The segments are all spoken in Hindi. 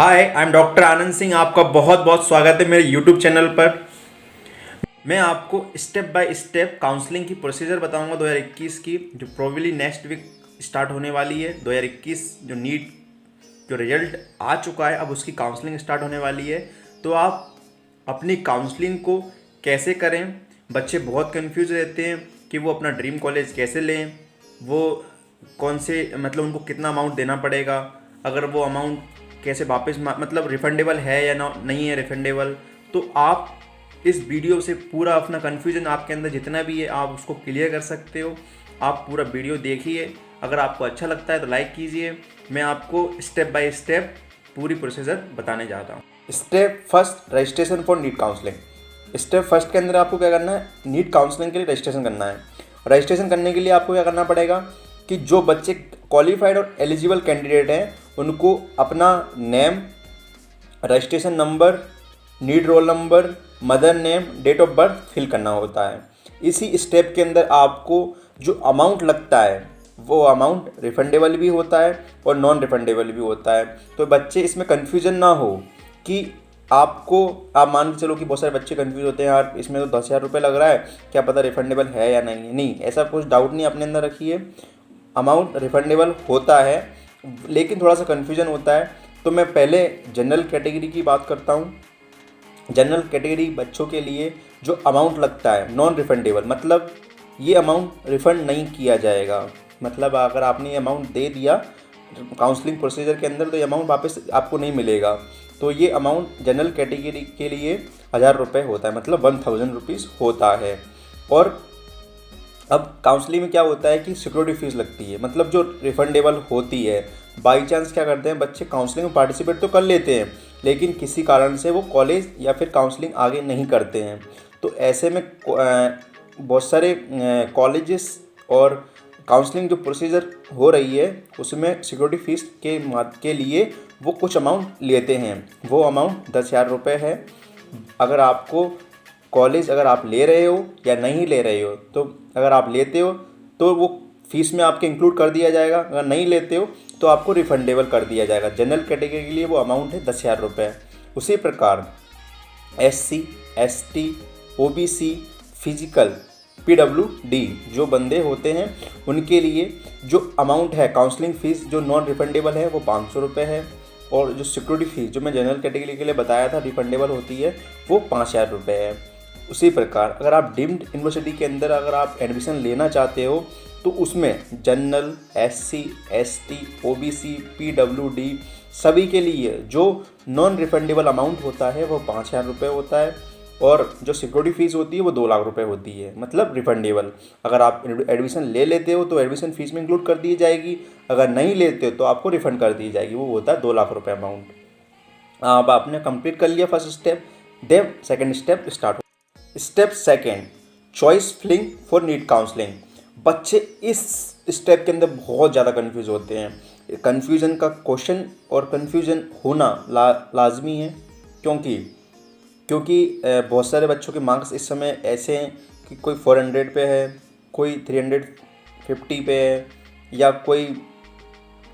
Hi, I am doctor Anand Singh. आपका बहुत बहुत स्वागत है मेरे यूट्यूब चैनल पर। मैं आपको स्टेप बाय स्टेप काउंसलिंग की प्रोसीजर बताऊंगा 2021 की, जो प्रोबेबली नेक्स्ट वीक स्टार्ट होने वाली है। 2021 जो नीट जो रिजल्ट आ चुका है, अब उसकी काउंसलिंग स्टार्ट होने वाली है। तो आप अपनी काउंसलिंग को कैसे करें। बच्चे बहुत कंफ्यूज रहते हैं कि वो अपना ड्रीम कॉलेज कैसे लें, वो कौन से मतलब उनको कितना अमाउंट देना पड़ेगा, अगर वो अमाउंट कैसे वापस मतलब रिफंडेबल है या नहीं है रिफंडेबल। तो आप इस वीडियो से पूरा अपना कन्फ्यूजन आपके अंदर जितना भी है आप उसको क्लियर कर सकते हो। आप पूरा वीडियो देखिए, अगर आपको अच्छा लगता है तो लाइक कीजिए। मैं आपको स्टेप बाय स्टेप पूरी प्रोसीजर बताने जाता हूँ। Step first, registration for NEET counselling. Step first के अंदर आपको क्या करना है, नीट काउंसलिंग के लिए रजिस्ट्रेशन करना है। रजिस्ट्रेशन करने के लिए आपको क्या करना पड़ेगा कि जो बच्चे क्वालिफाइड और एलिजिबल कैंडिडेट हैं उनको अपना name, registration number, NEET roll number, mother name, date of birth fill करना होता है। इसी स्टेप के अंदर आपको जो अमाउंट लगता है वो अमाउंट रिफंडेबल भी होता है और नॉन रिफंडेबल भी होता है। तो बच्चे इसमें कन्फ्यूजन ना हो कि आपको, आप मान के चलो कि बहुत सारे बच्चे कंफ्यूज होते हैं, यार इसमें तो 10,000 रुपये लग रहा है, क्या पता रिफंडेबल है या नहीं। नहीं, ऐसा कुछ डाउट नहीं अपने अंदर रखिए। अमाउंट रिफंडेबल होता है, लेकिन थोड़ा सा कन्फ्यूजन होता है। तो मैं पहले जनरल कैटेगरी की बात करता हूँ। जनरल कैटेगरी बच्चों के लिए जो अमाउंट लगता है नॉन रिफंडेबल, मतलब ये अमाउंट रिफ़ंड नहीं किया जाएगा। मतलब अगर आपने ये अमाउंट दे दिया काउंसलिंग प्रोसीजर के अंदर तो ये अमाउंट वापस आपको नहीं मिलेगा। तो ये अमाउंट जनरल कैटेगरी के लिए 1,000 रुपये होता है, मतलब 1,000 रुपीज़ होता है। और अब काउंसलिंग में क्या होता है कि सिक्योरिटी फीस लगती है, मतलब जो रिफंडेबल होती है। बाई चांस क्या करते हैं बच्चे, काउंसलिंग में पार्टिसिपेट तो कर लेते हैं लेकिन किसी कारण से वो कॉलेज या फिर काउंसलिंग आगे नहीं करते हैं। तो ऐसे में बहुत सारे कॉलेजेस और काउंसलिंग जो प्रोसीजर हो रही है उसमें सिक्योरिटी फीस के लिए वो कुछ अमाउंट लेते हैं। वो अमाउंट 10,000 रुपये है। अगर आपको कॉलेज, अगर आप ले रहे हो या नहीं ले रहे हो, तो अगर आप लेते हो तो वो फीस में आपके इंक्लूड कर दिया जाएगा, अगर नहीं लेते हो तो आपको रिफंडेबल कर दिया जाएगा। जनरल कैटेगरी के लिए वो अमाउंट है 10,000 रुपये। उसी प्रकार SC, ST, OBC, physical, PWD जो बंदे होते हैं उनके लिए जो अमाउंट है काउंसलिंग फ़ीस जो नॉन रिफंडेबल है वो 500 रुपये है। और जो सिक्योरिटी फीस जो मैं जनरल कैटेगरी के लिए बताया था रिफंडेबल होती है वो 5,000 रुपये है। उसी प्रकार अगर आप डीम्ड यूनिवर्सिटी के अंदर अगर आप एडमिशन लेना चाहते हो तो उसमें general, SC, ST, OBC, PWD सभी के लिए जो नॉन रिफंडेबल अमाउंट होता है वो 5,000 रुपये होता है। और जो सिक्योरिटी फ़ीस होती है वो 2 लाख रुपए होती है, मतलब रिफंडेबल। अगर आप एडमिशन ले लेते हो तो एडमिशन फ़ीस में इंक्लूड कर दी जाएगी, अगर नहीं लेते हो तो आपको रिफ़ंड कर दी जाएगी। वो होता है 2 लाख रुपये अमाउंट। अब आपने कंप्लीट कर लिया first step, then second step start हो। Step second, choice filling for NEET counselling. बच्चे इस स्टेप के अंदर बहुत ज़्यादा कंफ्यूज होते हैं। कन्फ्यूज़न का क्वेश्चन और कन्फ्यूज़न होना लाजमी है, क्योंकि बहुत सारे बच्चों के मार्क्स इस समय ऐसे हैं कि कोई 400 पे है, कोई 350 पे है, या कोई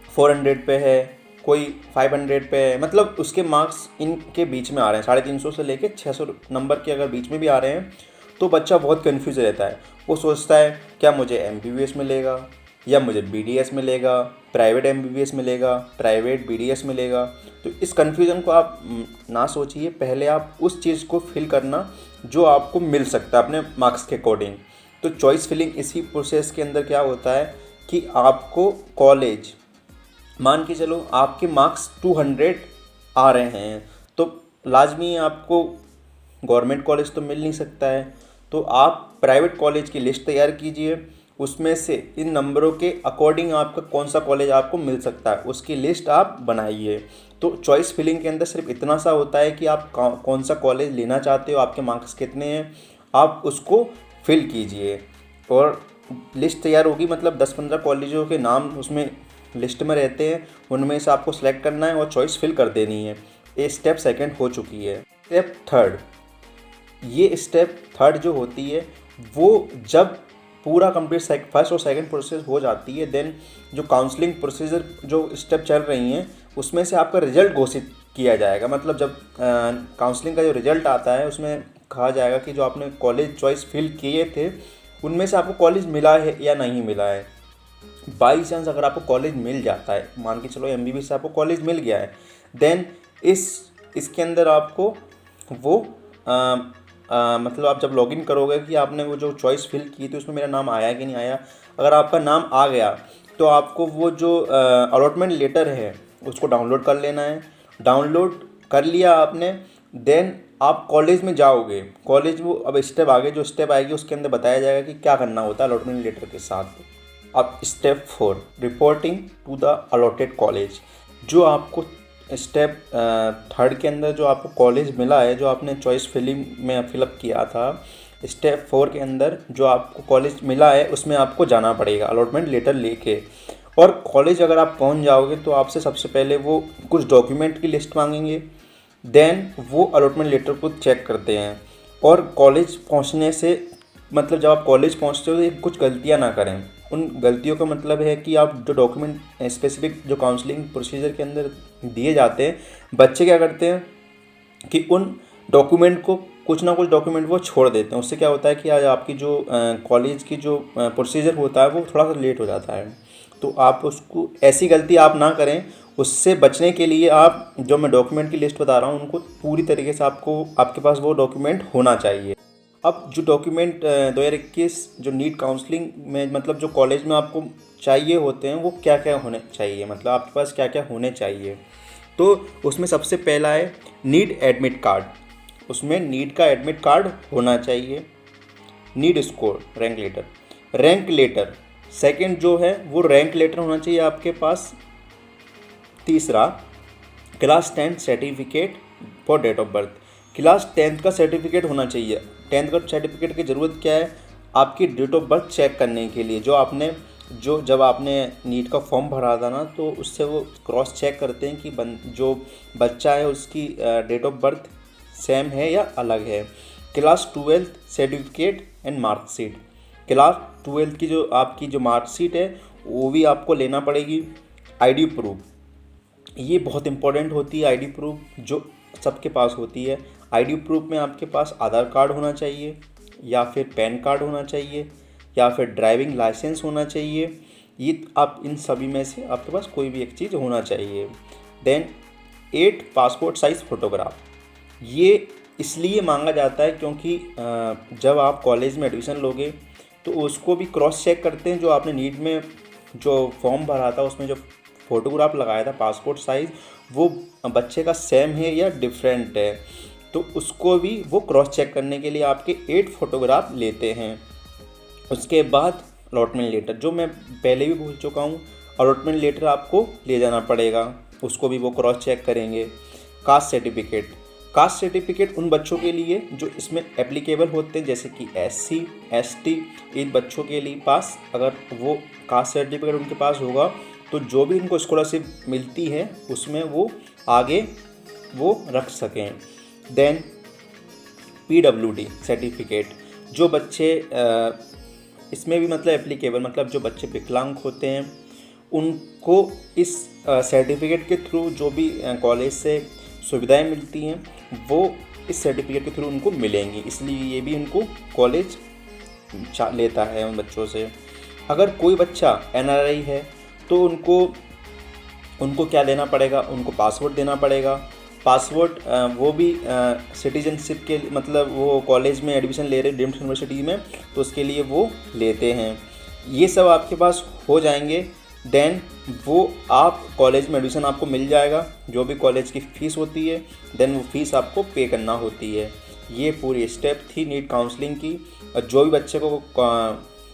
400 पे है, कोई 500 पे है। मतलब उसके मार्क्स इनके बीच में आ रहे हैं, 350 से लेके 600 नंबर के अगर बीच में भी आ रहे हैं तो बच्चा बहुत कंफ्यूज रहता है। वो सोचता है क्या मुझे MBBS मिलेगा या मुझे BDS मिलेगा, प्राइवेट MBBS मिलेगा, प्राइवेट BDS मिलेगा। तो इस कन्फ्यूज़न को आप ना सोचिए, पहले आप उस चीज़ को फिल करना जो आपको मिल सकता है अपने मार्क्स के अकॉर्डिंग। तो चॉइस फिलिंग इसी प्रोसेस के अंदर क्या होता है कि आपको कॉलेज, मान के चलो आपके मार्क्स 200 आ रहे हैं तो लाजमी आपको गवर्नमेंट कॉलेज तो मिल नहीं सकता है। तो आप प्राइवेट कॉलेज की लिस्ट तैयार कीजिए, उसमें से इन नंबरों के अकॉर्डिंग आपका कौन सा कॉलेज आपको मिल सकता है उसकी लिस्ट आप बनाइए। तो चॉइस फिलिंग के अंदर सिर्फ इतना सा होता है कि आप कौन सा कॉलेज लेना चाहते हो, आपके मार्क्स कितने हैं, आप उसको फिल कीजिए। और लिस्ट तैयार होगी, मतलब 10-15 कॉलेजों के नाम उसमें लिस्ट में रहते हैं, उनमें से आपको सेलेक्ट करना है और चॉइस फिल कर देनी है। ये स्टेप सेकंड हो चुकी है। स्टेप थर्ड, ये स्टेप थर्ड जो होती है वो जब पूरा कंप्लीट फर्स्ट और सेकंड प्रोसेस हो जाती है, देन जो काउंसलिंग प्रोसीजर जो स्टेप चल रही हैं उसमें से आपका रिजल्ट घोषित किया जाएगा। मतलब जब काउंसलिंग का जो रिजल्ट आता है उसमें कहा जाएगा कि जो आपने कॉलेज चॉइस फिल किए थे उनमें से आपको कॉलेज मिला है या नहीं मिला है। बाई चांस अगर आपको कॉलेज मिल जाता है, मान के चलो MBBS से आपको कॉलेज मिल गया है, देन इसके अंदर आपको वो मतलब आप जब लॉगिन करोगे कि आपने वो जो चॉइस फिल की थी उसमें मेरा नाम आया कि नहीं आया। अगर आपका नाम आ गया तो आपको वो जो अलॉटमेंट लेटर है उसको डाउनलोड कर लेना है। डाउनलोड कर लिया आपने, देन आप कॉलेज में जाओगे। कॉलेज वो अब स्टेप आगे जो स्टेप आएगी उसके अंदर बताया जाएगा कि क्या करना होता है अलॉटमेंट लेटर के साथ। अब step 4 reporting to the allotted college. जो आपको स्टेप 3 के अंदर जो आपको कॉलेज मिला है, जो आपने चॉइस फिलिंग में फिलअप किया था, स्टेप 4 के अंदर जो आपको कॉलेज मिला है उसमें आपको जाना पड़ेगा अलॉटमेंट लेटर लेके। और कॉलेज अगर आप पहुंच जाओगे तो आपसे सबसे पहले वो कुछ डॉक्यूमेंट की लिस्ट मांगेंगे, देन वो अलॉटमेंट लेटर को चेक करते हैं। और कॉलेज पहुंचने से मतलब जब आप कॉलेज पहुंचते हो तो कुछ गलतियां ना करें। उन गलतियों का मतलब है कि आप जो डॉक्यूमेंट स्पेसिफिक जो काउंसलिंग प्रोसीजर के अंदर दिए जाते हैं, बच्चे क्या करते हैं कि उन डॉक्यूमेंट को कुछ ना कुछ डॉक्यूमेंट वो छोड़ देते हैं। उससे क्या होता है कि आज आपकी जो कॉलेज की जो प्रोसीजर होता है वो थोड़ा सा लेट हो जाता है। तो आप उसको ऐसी गलती आप ना करें। उससे बचने के लिए आप जो मैं डॉक्यूमेंट की लिस्ट बता रहा हूँ उनको पूरी तरीके से आपके पास वो डॉक्यूमेंट होना चाहिए। अब जो डॉक्यूमेंट 2021 जो नीट काउंसलिंग में मतलब जो कॉलेज में आपको चाहिए होते हैं वो क्या क्या होने चाहिए, मतलब आपके पास क्या क्या होने चाहिए। तो उसमें सबसे पहला है नीट एडमिट कार्ड। उसमें नीट का एडमिट कार्ड होना चाहिए। NEET score rank letter second जो है वो रैंक लेटर होना चाहिए आपके पास। तीसरा class 10 certificate for date of birth. Class 10th का सर्टिफिकेट होना चाहिए। 10th का सर्टिफिकेट की ज़रूरत क्या है, आपकी डेट ऑफ बर्थ चेक करने के लिए। जब आपने नीट का फॉर्म भरा था ना, तो उससे वो क्रॉस चेक करते हैं कि जो बच्चा है उसकी डेट ऑफ बर्थ सेम है या अलग है। Class 12th certificate and marksheet. Class 12th की जो आपकी जो मार्कशीट है वो भी आपको लेना पड़ेगी। आईडी प्रूफ, ये बहुत इंपॉर्टेंट होती है। आईडी प्रूफ जो सबके पास होती है। आईडी प्रूफ में आपके पास आधार कार्ड होना चाहिए या फिर पैन कार्ड होना चाहिए या फिर ड्राइविंग लाइसेंस होना चाहिए। ये आप इन सभी में से आपके पास कोई भी एक चीज़ होना चाहिए। Then 8 passport size photograph. ये इसलिए मांगा जाता है क्योंकि जब आप कॉलेज में एडमिशन लोगे तो उसको भी क्रॉस चेक करते हैं। जो आपने नीट में जो फॉर्म भरा था उसमें जो फ़ोटोग्राफ लगाया था पासपोर्ट साइज़, वो बच्चे का सेम है या डिफरेंट है, तो उसको भी वो क्रॉस चेक करने के लिए आपके 8 फोटोग्राफ लेते हैं। उसके बाद अलॉटमेंट लेटर, जो मैं पहले भी बोल चुका हूँ, अलॉटमेंट लेटर आपको ले जाना पड़ेगा, उसको भी वो क्रॉस चेक करेंगे। कास्ट सर्टिफिकेट उन बच्चों के लिए जो इसमें एप्लीकेबल होते हैं, जैसे कि SC ST, इन बच्चों के लिए पास अगर वो कास्ट सर्टिफिकेट उनके पास होगा तो जो भी उनको स्कॉलरशिप मिलती है उसमें वो आगे वो रख सकें। देन PWD सर्टिफिकेट, जो बच्चे इसमें भी मतलब एप्लीकेबल, मतलब जो बच्चे विकलांग होते हैं उनको इस सर्टिफिकेट के थ्रू जो भी कॉलेज से सुविधाएं मिलती हैं वो इस सर्टिफिकेट के थ्रू उनको मिलेंगी, इसलिए ये भी उनको कॉलेज लेता है उन बच्चों से। अगर कोई बच्चा NRI है तो उनको क्या देना पड़ेगा, उनको पासपोर्ट देना पड़ेगा। पासपोर्ट वो भी सिटीजनशिप के मतलब वो कॉलेज में एडमिशन ले रहे डीम्ड यूनिवर्सिटी में तो उसके लिए वो लेते हैं। ये सब आपके पास हो जाएंगे, देन वो आप कॉलेज में एडमिशन आपको मिल जाएगा। जो भी कॉलेज की फ़ीस होती है देन वो फ़ीस आपको पे करना होती है। ये पूरी स्टेप थी नीट काउंसलिंग की। और जो भी बच्चे को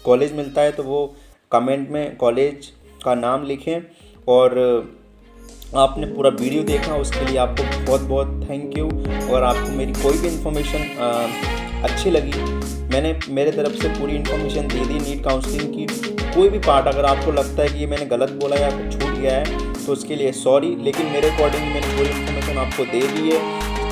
कॉलेज मिलता है तो वो कमेंट में कॉलेज का नाम लिखें। और आपने पूरा वीडियो देखा उसके लिए आपको बहुत बहुत थैंक यू। और आपको मेरी कोई भी इन्फॉर्मेशन अच्छी लगी, मैंने मेरे तरफ से पूरी इन्फॉर्मेशन दे दी नीट काउंसलिंग की। कोई भी पार्ट अगर आपको लगता है कि ये मैंने गलत बोला या कुछ छूट गया है तो उसके लिए सॉरी, लेकिन मेरे अकॉर्डिंग मैंने पूरी इन्फॉर्मेशन आपको दे दी है।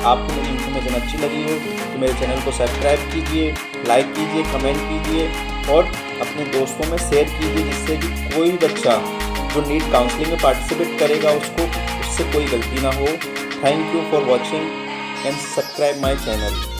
आपको मेरी इन्फॉर्मेशन अच्छी लगी हो तो मेरे चैनल को सब्सक्राइब कीजिए, लाइक कीजिए, कमेंट कीजिए और अपने दोस्तों में शेयर कीजिए, जिससे कि कोई भी बच्चा जो नीट काउंसलिंग में पार्टिसिपेट करेगा उससे कोई गलती ना हो। Thank you for watching and subscribe my channel.